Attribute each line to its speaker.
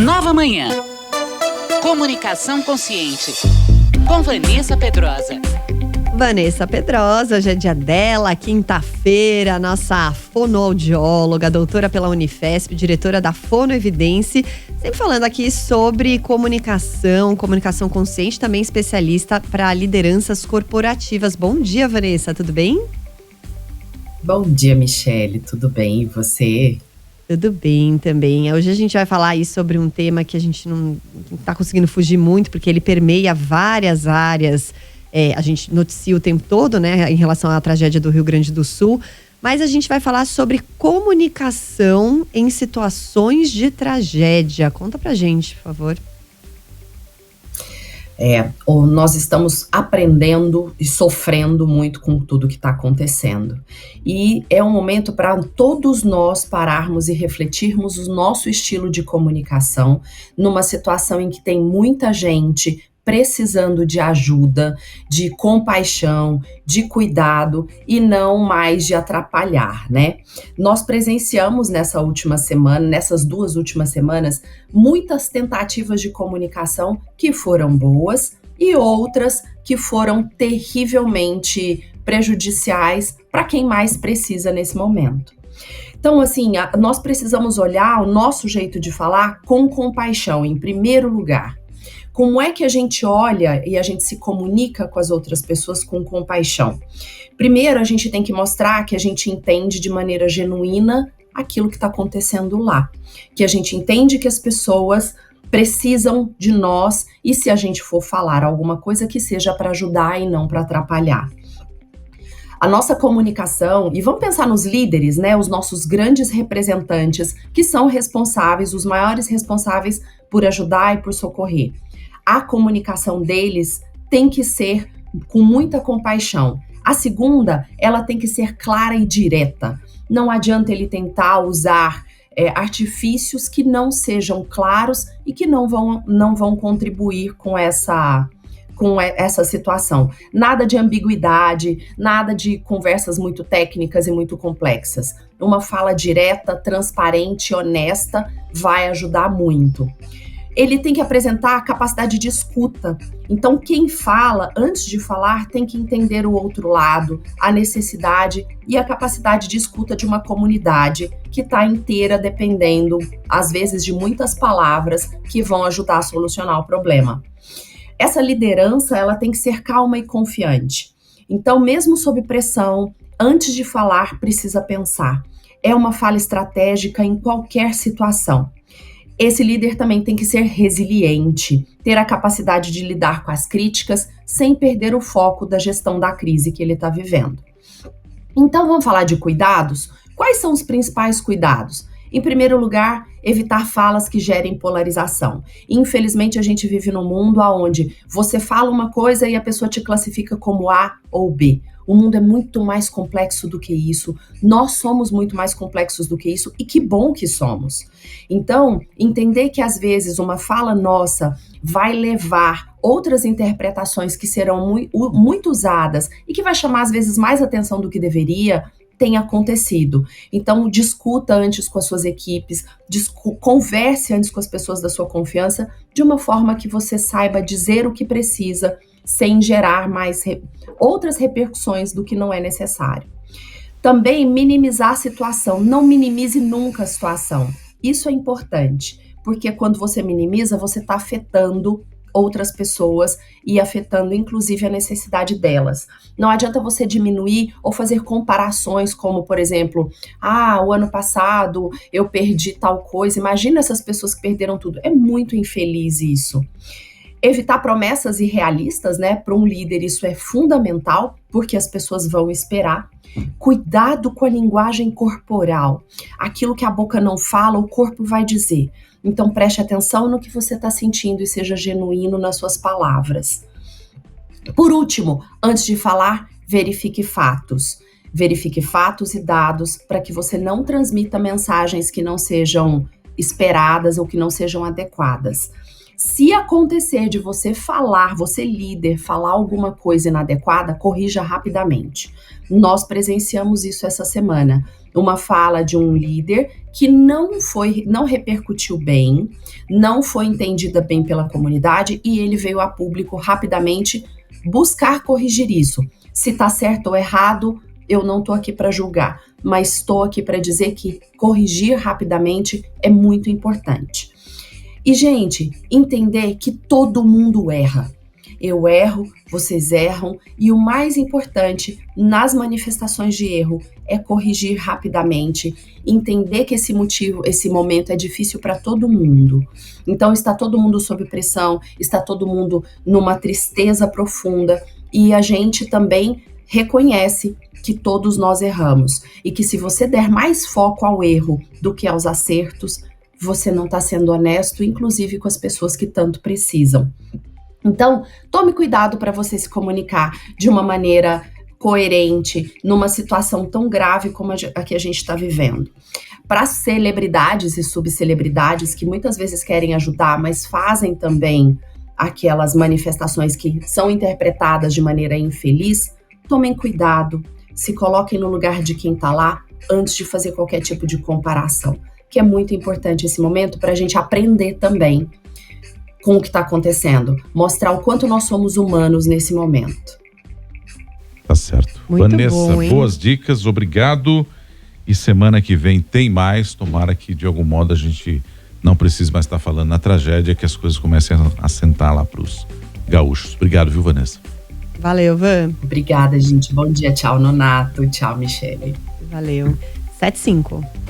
Speaker 1: Nova Manhã. Comunicação consciente. Com Vanessa Pedrosa.
Speaker 2: Vanessa Pedrosa, hoje é dia dela, quinta-feira, nossa fonoaudióloga, doutora pela Unifesp, diretora da Fonoevidência, sempre falando aqui sobre comunicação consciente, também especialista para lideranças corporativas. Bom dia, Vanessa, tudo bem?
Speaker 3: Bom dia, Michele, tudo bem? E você?
Speaker 2: Tudo bem também. Hoje a gente vai falar aí sobre um tema que a gente não está conseguindo fugir muito, porque ele permeia várias áreas. A gente noticia o tempo todo, né, em relação à tragédia do Rio Grande do Sul, mas a gente vai falar sobre comunicação em situações de tragédia. Conta pra gente, por favor.
Speaker 3: Nós estamos aprendendo e sofrendo muito com tudo que está acontecendo. E é um momento para todos nós pararmos e refletirmos o nosso estilo de comunicação numa situação em que tem muita gente precisando de ajuda, de compaixão, de cuidado e não mais de atrapalhar, né? Nós presenciamos nessas 2 últimas semanas, muitas tentativas de comunicação que foram boas e outras que foram terrivelmente prejudiciais para quem mais precisa nesse momento. Então, assim, nós precisamos olhar o nosso jeito de falar com compaixão, em primeiro lugar. Como é que a gente olha e a gente se comunica com as outras pessoas com compaixão? Primeiro, a gente tem que mostrar que a gente entende de maneira genuína aquilo que está acontecendo lá. Que a gente entende que as pessoas precisam de nós e se a gente for falar alguma coisa que seja para ajudar e não para atrapalhar. A nossa comunicação, e vamos pensar nos líderes, né, os nossos grandes representantes, que são responsáveis, os maiores responsáveis por ajudar e por socorrer. A comunicação deles tem que ser com muita compaixão. A segunda, ela tem que ser clara e direta. Não adianta ele tentar usar artifícios que não sejam claros e que não vão contribuir com essa situação. Nada de ambiguidade, nada de conversas muito técnicas e muito complexas. Uma fala direta, transparente, honesta vai ajudar muito. Ele tem que apresentar a capacidade de escuta. Então, quem fala, antes de falar, tem que entender o outro lado, a necessidade e a capacidade de escuta de uma comunidade que está inteira dependendo, às vezes, de muitas palavras que vão ajudar a solucionar o problema. Essa liderança, ela tem que ser calma e confiante. Então, mesmo sob pressão, antes de falar, precisa pensar. É uma fala estratégica em qualquer situação. Esse líder também tem que ser resiliente, ter a capacidade de lidar com as críticas sem perder o foco da gestão da crise que ele está vivendo. Então, vamos falar de cuidados? Quais são os principais cuidados? Em primeiro lugar, evitar falas que gerem polarização. Infelizmente, a gente vive num mundo onde você fala uma coisa e a pessoa te classifica como A ou B. O mundo é muito mais complexo do que isso. Nós somos muito mais complexos do que isso e que bom que somos. Então, entender que às vezes uma fala nossa vai levar outras interpretações que serão muito usadas e que vai chamar às vezes mais atenção do que deveria, tem acontecido. Então, discuta antes com as suas equipes, converse antes com as pessoas da sua confiança, de uma forma que você saiba dizer o que precisa, sem gerar mais outras repercussões do que não é necessário. Também minimizar a situação, não minimize nunca a situação. Isso é importante, porque quando você minimiza, você está afetando outras pessoas e afetando inclusive a necessidade delas. Não adianta você diminuir ou fazer comparações como, por exemplo, o ano passado eu perdi tal coisa. Imagina essas pessoas que perderam tudo. É muito infeliz isso. Evitar promessas irrealistas, né? Para um líder isso é fundamental, porque as pessoas vão esperar. Cuidado com a linguagem corporal. Aquilo que a boca não fala, o corpo vai dizer. Então preste atenção no que você está sentindo e seja genuíno nas suas palavras. Por último, antes de falar, verifique fatos. Verifique fatos e dados para que você não transmita mensagens que não sejam esperadas ou que não sejam adequadas. Se acontecer de você falar, você líder, falar alguma coisa inadequada, corrija rapidamente. Nós presenciamos isso essa semana. Uma fala de um líder que não repercutiu bem, não foi entendida bem pela comunidade e ele veio a público rapidamente buscar corrigir isso. Se está certo ou errado, eu não estou aqui para julgar, mas estou aqui para dizer que corrigir rapidamente é muito importante. E, gente, entender que todo mundo erra. Eu erro, vocês erram, e o mais importante nas manifestações de erro é corrigir rapidamente, entender que esse momento é difícil para todo mundo. Então, está todo mundo sob pressão, está todo mundo numa tristeza profunda, e a gente também reconhece que todos nós erramos, e que se você der mais foco ao erro do que aos acertos, você não está sendo honesto, inclusive com as pessoas que tanto precisam. Então, tome cuidado para você se comunicar de uma maneira coerente numa situação tão grave como a que a gente está vivendo. Para celebridades e subcelebridades que muitas vezes querem ajudar, mas fazem também aquelas manifestações que são interpretadas de maneira infeliz, tomem cuidado, se coloquem no lugar de quem está lá antes de fazer qualquer tipo de comparação, que é muito importante esse momento para a gente aprender também com o que está acontecendo, mostrar o quanto nós somos humanos nesse momento.
Speaker 4: Tá certo.
Speaker 2: Muito
Speaker 4: Vanessa,
Speaker 2: bom,
Speaker 4: boas dicas, obrigado. E semana que vem tem mais, tomara que de algum modo a gente não precise mais estar falando na tragédia, que as coisas comecem a sentar lá pros gaúchos. Obrigado, viu, Vanessa?
Speaker 2: Valeu, Van.
Speaker 3: Obrigada, gente. Bom dia. Tchau, Nonato. Tchau, Michele.
Speaker 2: Valeu. 7-5.